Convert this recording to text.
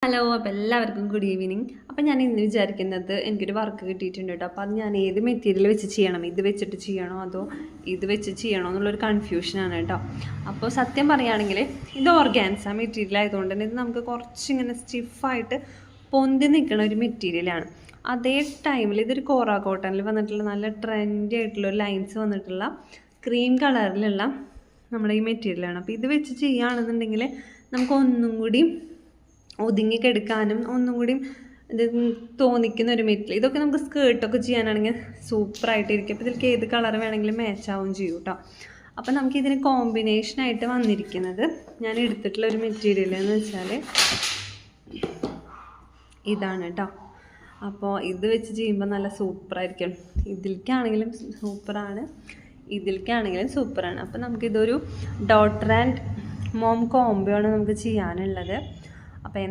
Hello, അപ്പോൾ എല്ലാവർക്കും good evening. അപ്പോൾ ഞാൻ ഇന്ന് വിചാരിക്കുന്നത് എനിക്കൊരു വർക്ക് കിട്ടിയിട്ടുണ്ട് കേട്ടോ. അപ്പോൾ അത് ഞാൻ ഏത് മെറ്റീരിയൽ വെച്ച് ചെയ്യണം, ഇത് വെച്ചിട്ട് ചെയ്യണോ അതോ ഇത് വെച്ച് ചെയ്യണോ എന്നുള്ളൊരു കൺഫ്യൂഷനാണ് കേട്ടോ. അപ്പോൾ സത്യം പറയുകയാണെങ്കിൽ ഇത് ഓർഗാൻസ മെറ്റീരിയൽ ആയതുകൊണ്ട് തന്നെ ഇത് നമുക്ക് കുറച്ചിങ്ങനെ സ്റ്റിഫായിട്ട് പൊന്തി നിൽക്കുന്ന ഒരു മെറ്റീരിയലാണ്. അതേ ടൈമിൽ ഇതൊരു കോറ കോട്ടണിൽ വന്നിട്ടുള്ള നല്ല ട്രെൻഡി ആയിട്ടുള്ള ലൈൻസ് വന്നിട്ടുള്ള ക്രീം കളറിലുള്ള നമ്മുടെ ഈ മെറ്റീരിയലാണ്. അപ്പോൾ ഇത് വെച്ച് ചെയ്യുകയാണെന്നുണ്ടെങ്കിൽ നമുക്ക് ഒന്നും കൂടി ഒതുങ്ങിക്കെടുക്കാനും ഒന്നും കൂടി ഇത് തോന്നിക്കുന്ന ഒരു മെറ്റീരിയൽ. ഇതൊക്കെ നമുക്ക് സ്കേർട്ടൊക്കെ ചെയ്യാനാണെങ്കിൽ സൂപ്പറായിട്ടിരിക്കും. അപ്പോൾ ഇതിലേക്ക് ഏത് കളർ വേണമെങ്കിലും മാച്ചാവും ചെയ്യും കേട്ടോ. അപ്പോൾ നമുക്കിതിന് കോമ്പിനേഷനായിട്ട് വന്നിരിക്കുന്നത് ഞാൻ എടുത്തിട്ടുള്ള ഒരു മെറ്റീരിയൽ എന്ന് വെച്ചാൽ ഇതാണ് കേട്ടോ. അപ്പോൾ ഇത് വെച്ച് ചെയ്യുമ്പോൾ നല്ല സൂപ്പറായിരിക്കും. ഇതിലേക്കാണെങ്കിലും സൂപ്പറാണ്, ഇതിലേക്കാണെങ്കിലും സൂപ്പറാണ്. അപ്പോൾ നമുക്കിതൊരു ഡോട്ടർ ആൻഡ് മോം കോംബോ ആണ് നമുക്ക് ചെയ്യാനുള്ളത്. അപ്പോൾ